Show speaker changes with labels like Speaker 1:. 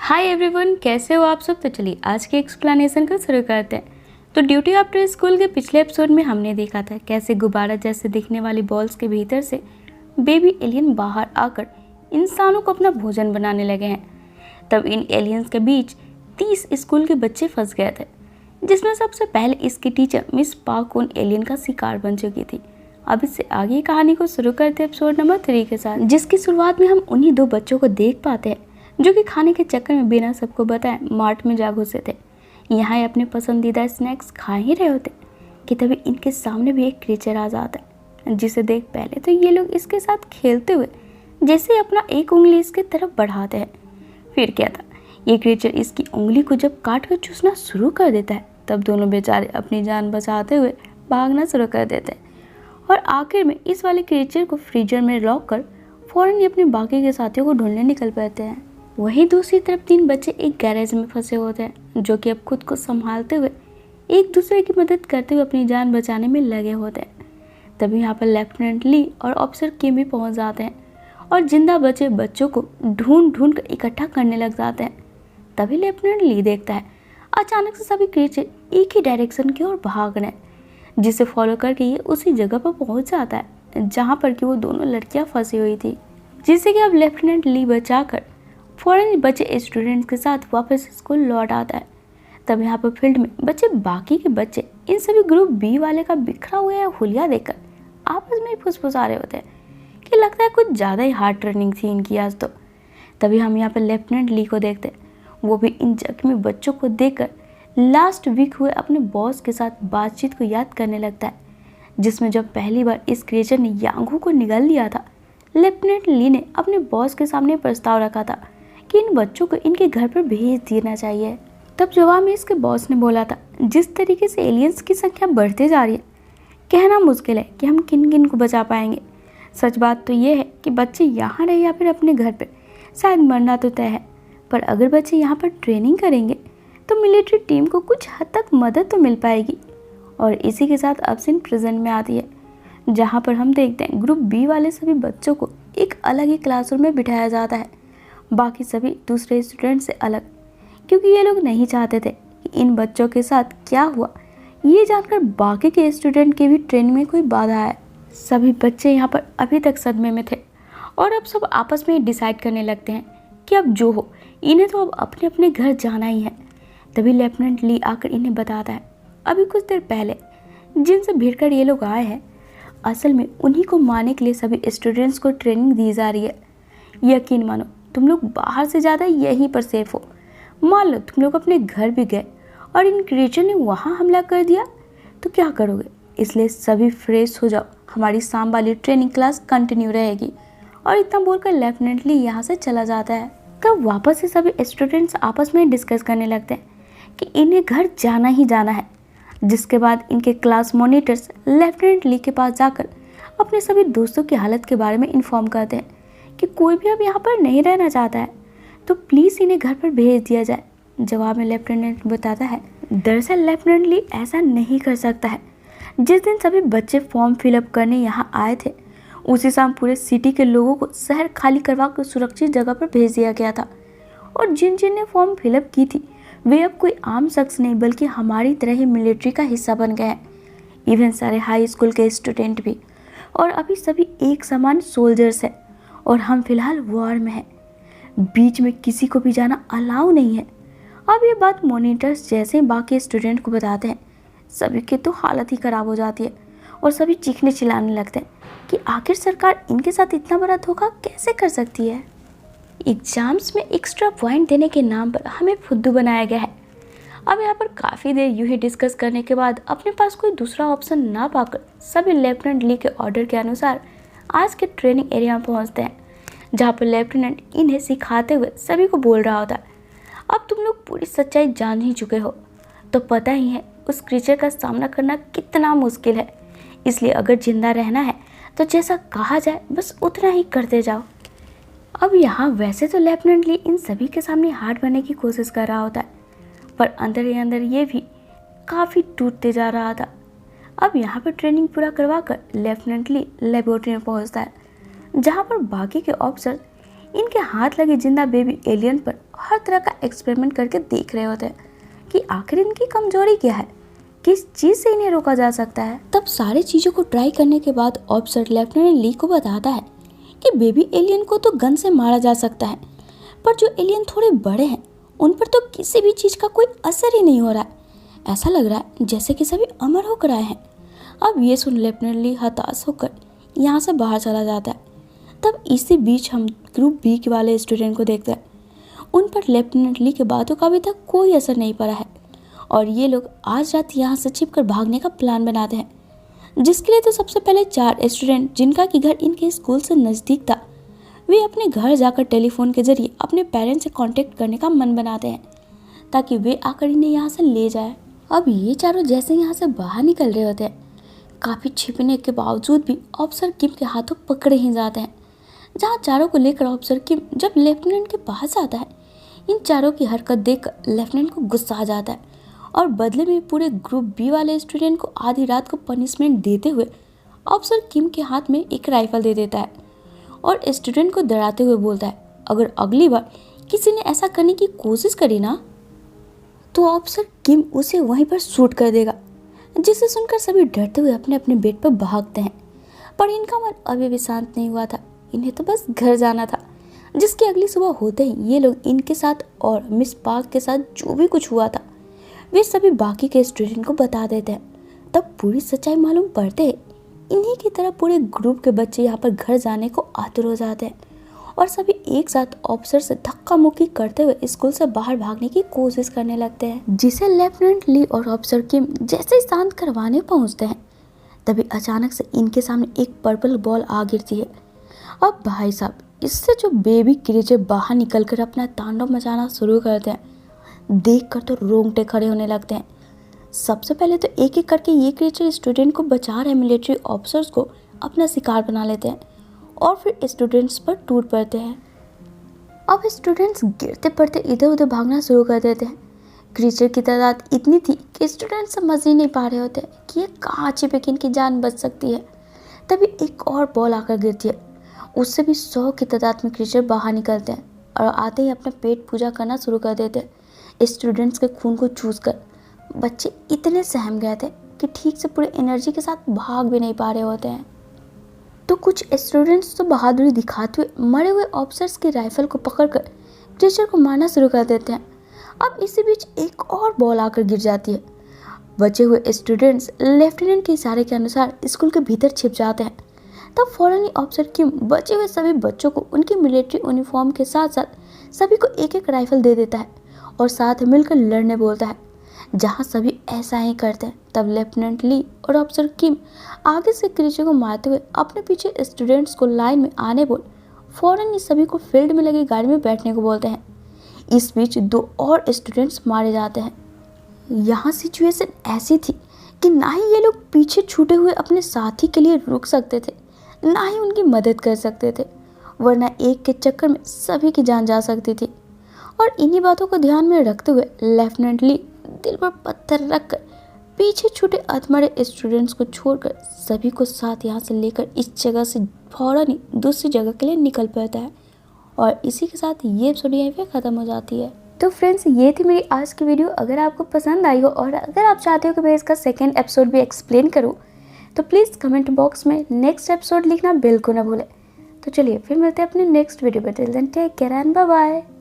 Speaker 1: Hi everyone, कैसे हो आप सब। तो चलिए आज के एक्सप्लेनेशन को शुरू करते हैं। तो ड्यूटी आफ्टर स्कूल के पिछले एपिसोड में हमने देखा था कैसे गुब्बारा जैसे दिखने वाली बॉल्स के भीतर से बेबी एलियन बाहर आकर इंसानों को अपना भोजन बनाने लगे हैं। तब इन एलियंस के बीच 30 स्कूल के बच्चे फंस गए थे, जिसमें सबसे पहले इसकी टीचर मिस पार्क उन एलियन का शिकार बन चुकी थी। अब इससे आगे कहानी को शुरू करते हैं एपिसोड नंबर 3 के साथ, जिसकी शुरुआत में हम उन्हीं दो बच्चों को देख पाते हैं जो कि खाने के चक्कर में बिना सबको बताए मार्ट में जा घुसे थे। यहाँ ये अपने पसंदीदा स्नैक्स खा ही रहे होते कि तभी इनके सामने भी एक क्रीचर आ जाता है, जिसे देख पहले तो ये लोग इसके साथ खेलते हुए जैसे अपना एक उंगली इसके तरफ बढ़ाते हैं। फिर क्या था, ये क्रीचर इसकी उंगली को जब काट कर चूसना शुरू कर देता है, तब दोनों बेचारे अपनी जान बचाते हुए भागना शुरू कर देते हैं और आखिर में इस वाले क्रीचर को फ्रीजर में लॉक कर फौरन अपने बाकी के साथियों को ढूंढने निकल पड़ते हैं। वहीं दूसरी तरफ 3 बच्चे एक गैरेज में फंसे होते हैं, जो कि अब खुद को संभालते हुए एक दूसरे की मदद करते हुए अपनी जान बचाने में लगे होते हैं। तभी यहाँ पर लेफ्टिनेंट ली और ऑफिसर किम भी पहुँच जाते हैं और जिंदा बचे बच्चों को ढूंढ ढूंढ कर इकट्ठा करने लग जाते हैं। तभी लेफ्टिनेंट ली देखता है अचानक से सभी क्रीचर एक ही डायरेक्शन की ओर भाग रहे हैं, जिसे फॉलो करके ये उसी जगह पर पहुँच जाता है जहाँ पर कि वो दोनों लड़कियाँ फंसी हुई थी, जिससे कि अब लेफ्टिनेंट ली बचाकर फौरन बचे स्टूडेंट्स के साथ वापस स्कूल लौट आता है। तब यहाँ पर फील्ड में बचे बाकी के बच्चे इन सभी ग्रुप बी वाले का बिखरा हुआ हुलिया देखकर आपस में फुसफुसा रहे होते हैं कि लगता है कुछ ज़्यादा ही हार्ड ट्रेनिंग थी इनकी आज तो। तभी हम यहाँ पर लेफ्टिनेंट ली को देखते हैं, वो भी इन जख्मी बच्चों को देखकर लास्ट वीक हुए अपने बॉस के साथ बातचीत को याद करने लगता है, जिसमें जब पहली बार इस क्रिएचर ने यांगू को निगल लिया था, लेफ्टिनेंट ली ने अपने बॉस के सामने प्रस्ताव रखा था कि इन बच्चों को इनके घर पर भेज देना चाहिए। तब जवाब में इसके बॉस ने बोला था, जिस तरीके से एलियंस की संख्या बढ़ती जा रही है, कहना मुश्किल है कि हम किन किन को बचा पाएंगे। सच बात तो ये है कि बच्चे यहाँ रहे या फिर अपने घर पे, शायद मरना तो तय है, पर अगर बच्चे यहाँ पर ट्रेनिंग करेंगे तो मिलिट्री टीम को कुछ हद तक मदद तो मिल पाएगी। और इसी के साथ अब सीन प्रेजेंट में आती है, जहाँ पर हम देखते हैं ग्रुप बी वाले सभी बच्चों को एक अलग ही क्लासरूम में बिठाया जाता है, बाकी सभी दूसरे स्टूडेंट से अलग, क्योंकि ये लोग नहीं चाहते थे कि इन बच्चों के साथ क्या हुआ ये जानकर बाकी के स्टूडेंट की भी ट्रेनिंग में कोई बाधा है। सभी बच्चे यहाँ पर अभी तक सदमे में थे और अब सब आपस में डिसाइड करने लगते हैं कि अब जो हो, इन्हें तो अब अपने अपने घर जाना ही है। तभी लेफ्टिनेंट ली आकर इन्हें बताता है, अभी कुछ देर पहले जिनसे भिड़कर ये लोग आए हैं, असल में उन्हीं को मारने के लिए सभी स्टूडेंट्स को ट्रेनिंग दी जा रही है। यकीन मानो तुम लोग बाहर से ज़्यादा यहीं पर सेफ हो। मान लो तुम लोग अपने घर भी गए और इन क्रिएचर ने वहाँ हमला कर दिया तो क्या करोगे। इसलिए सभी फ्रेश हो जाओ, हमारी शाम वाली ट्रेनिंग क्लास कंटिन्यू रहेगी। और इतना बोलकर लेफ्टिनेंट ली यहाँ से चला जाता है। तब वापस से सभी स्टूडेंट्स आपस में डिस्कस करने लगते हैं कि इन्हें घर जाना ही जाना है। जिसके बाद इनके क्लास मॉनिटर्स लेफ्टिनेंट ली के पास जाकर अपने सभी दोस्तों की हालत के बारे में इन्फॉर्म करते हैं कि कोई भी अब यहाँ पर नहीं रहना चाहता है तो प्लीज़ इन्हें घर पर भेज दिया जाए। जवाब में लेफ्टिनेंट बताता है, दरअसल लेफ्टिनेंट ली ऐसा नहीं कर सकता है। जिस दिन सभी बच्चे फॉर्म फिलअप करने यहाँ आए थे, उसी शाम पूरे सिटी के लोगों को शहर खाली करवा कर सुरक्षित जगह पर भेज दिया गया था। और जिन जिन ने फॉर्म फिलअप की थी वे अब कोई आम शख्स नहीं बल्कि हमारी तरह ही मिलिट्री का हिस्सा बन गए हैं। इवन सारे हाई स्कूल के स्टूडेंट भी। और अभी सभी एक समान सोल्जर्स हैं और हम फिलहाल वॉर में हैं। बीच में किसी को भी जाना अलाउ नहीं है। अब ये बात मॉनिटर्स जैसे बाकी स्टूडेंट को बताते हैं, सभी की तो हालत ही ख़राब हो जाती है और सभी चीखने चिल्लाने लगते हैं कि आखिर सरकार इनके साथ इतना बड़ा धोखा कैसे कर सकती है। एग्जाम्स में एक्स्ट्रा पॉइंट देने के नाम पर हमें फुद्दू बनाया गया है। अब यहाँ पर काफ़ी देर यूँ ही डिस्कस करने के बाद अपने पास कोई दूसरा ऑप्शन ना पाकर सभी लेफ्टिनेंट ली के ऑर्डर के अनुसार आज के ट्रेनिंग एरिया में पहुँचते हैं, जहाँ पर लेफ्टिनेंट इन्हें सिखाते हुए सभी को बोल रहा होता है, अब तुम लोग पूरी सच्चाई जान ही चुके हो तो पता ही है उस क्रीचर का सामना करना कितना मुश्किल है। इसलिए अगर जिंदा रहना है तो जैसा कहा जाए बस उतना ही करते जाओ। अब यहाँ वैसे तो लेफ्टिनेंट ली इन सभी के सामने हार्ड बनने की कोशिश कर रहा होता है, पर अंदर ही अंदर ये भी काफ़ी टूटते जा रहा था। अब यहाँ पर ट्रेनिंग पूरा करवा कर लेफ्टिनेंट ली लेबोरेटरी में पहुँचता है, जहाँ पर बाकी के ऑफिसर इनके हाथ लगे जिंदा बेबी एलियन पर हर तरह का एक्सपेरिमेंट करके देख रहे होते हैं कि आखिर इनकी कमजोरी क्या है, किस चीज़ से इन्हें रोका जा सकता है। तब सारी चीज़ों को ट्राई करने के बाद ऑफिसर लेफ्टिनेंट ली को बताता है कि बेबी एलियन को तो गन से मारा जा सकता है, पर जो एलियन थोड़े बड़े हैं उन पर तो किसी भी चीज़ का कोई असर ही नहीं हो रहा है। ऐसा लग रहा है जैसे कि सभी अमर होकर आए हैं। अब ये सुन लेफ्टिनेंट ली हताश होकर यहाँ से बाहर चला जाता है। तब इसी बीच हम ग्रुप बी के वाले स्टूडेंट को देखते हैं। उन पर लेफ्टिनेंट ली की बातों का अभी तक कोई असर नहीं पड़ा है और ये लोग आज रात यहाँ से छिपकर भागने का प्लान बनाते हैं, जिसके लिए तो सबसे पहले 4 स्टूडेंट जिनका कि घर इनके स्कूल से नज़दीक था, वे अपने घर जाकर टेलीफोन के जरिए अपने पेरेंट्स से कांटेक्ट करने का मन बनाते हैं ताकि वे आकर इन्हें यहाँ से ले जाए। अब ये चारों जैसे यहाँ से बाहर निकल रहे होते हैं, काफ़ी छिपने के बावजूद भी ऑफिसर किम के हाथों पकड़े ही जाते हैं। जहाँ चारों को लेकर ऑफिसर किम जब लेफ्टिनेंट के पास आता है, इन चारों की हरकत देखकर लेफ्टिनेंट को गुस्सा आ जाता है और बदले में पूरे ग्रुप बी वाले स्टूडेंट को आधी रात को पनिशमेंट देते हुए ऑफिसर किम के हाथ में एक राइफल दे देता है और स्टूडेंट को डराते हुए बोलता है, अगर अगली बार किसी ने ऐसा करने की कोशिश करी ना तो ऑफिसर किम उसे वहीं पर शूट कर देगा। जिसे सुनकर सभी डरते हुए अपने अपने बेड पर भागते हैं, पर इनका मन अभी भी शांत नहीं हुआ था। इन्हें तो बस घर जाना था। जिसकी अगली सुबह होते ही ये लोग इनके साथ और मिस पार्क के साथ जो भी कुछ हुआ था वे सभी बाकी के स्टूडेंट को बता देते हैं। तब पूरी सच्चाई मालूम पड़ते ही इन्हीं की तरह पूरे ग्रुप के बच्चे यहाँ पर घर जाने को आतुर हो जाते हैं और सभी एक साथ ऑफिसर से धक्का मुक्की करते हुए स्कूल से बाहर भागने की कोशिश करने लगते हैं। जिसे लेफ्टिनेंट ली और ऑफिसर किम जैसे ही शांत करवाने पहुंचते हैं, तभी अचानक से इनके सामने एक पर्पल बॉल आ गिरती है। अब भाई साहब, इससे जो बेबी क्रीचर बाहर निकलकर अपना तांडव मचाना शुरू करते हैं, देखकर तो रोंगटे खड़े होने लगते हैं। सबसे पहले तो एक एक करके ये क्रीचर स्टूडेंट को बचा रहे मिलिट्री ऑफिसर्स को अपना शिकार बना लेते हैं और फिर स्टूडेंट्स पर टूट पड़ते हैं। अब स्टूडेंट्स गिरते पड़ते इधर उधर भागना शुरू कर देते हैं। क्रीचर की तादाद इतनी थी कि स्टूडेंट्स समझ ही नहीं पा रहे होते कि ये कहाँ छिपे कि इनकी जान बच सकती है। तभी एक और बॉल आकर गिरती है। उससे भी 100 की तादाद में क्रीचर बाहर निकलते हैं और आते ही अपना पेट पूजा करना शुरू कर देते हैं। स्टूडेंट्स के खून को चूसकर बच्चे इतने सहम गए थे कि ठीक से पूरी एनर्जी के साथ भाग भी नहीं पा रहे होते हैं। तो कुछ स्टूडेंट्स तो बहादुरी दिखाते हुए मरे हुए ऑफिसर्स की राइफल को पकड़कर क्रीचर को मारना शुरू कर देते हैं। अब इसी बीच एक और बॉल आकर गिर जाती है। बचे हुए स्टूडेंट्स लेफ्टिनेंट के इशारे के अनुसार स्कूल के भीतर छिप जाते हैं। तब फौरन ही ऑफिसर किम बचे हुए सभी बच्चों को उनकी मिलिट्री यूनिफॉर्म के साथ साथ सभी को एक एक राइफल दे देता है और साथ मिलकर लड़ने बोलता है। जहां सभी ऐसा ही करते हैं, तब लेफ्टिनेंट ली और ऑफिसर किम आगे से क्रीचर को मारते हुए अपने पीछे स्टूडेंट्स को लाइन में आने बोल फौरन ही सभी को फील्ड में लगी गाड़ी में बैठने को बोलते हैं। इस बीच 2 और स्टूडेंट्स मारे जाते हैं। यहाँ सिचुएशन ऐसी थी कि ना ही ये लोग पीछे छूटे हुए अपने साथी के लिए रुक सकते थे, ना ही उनकी मदद कर सकते थे, वरना एक के चक्कर में सभी की जान जा सकती थी। और इन्हीं बातों को ध्यान में रखते हुए लेफ्टिनेंट ली दिल पर पत्थर रखकर पीछे छूटे अधमरे स्टूडेंट्स को छोड़कर सभी को साथ यहाँ से लेकर इस जगह से फौरन ही दूसरी जगह के लिए निकल पड़ता है। और इसी के साथ ये एपिसोड यहीं पे ख़त्म हो जाती है। तो फ्रेंड्स, ये थी मेरी आज की वीडियो। अगर आपको पसंद आई हो और अगर आप चाहते हो कि मैं इसका सेकेंड एपिसोड भी एक्सप्लेन करूँ तो प्लीज़ कमेंट बॉक्स में नेक्स्ट एपिसोड लिखना बिल्कुल ना भूलें। तो चलिए फिर मिलते हैं अपने नेक्स्ट वीडियो पर। Till then take care and bye bye.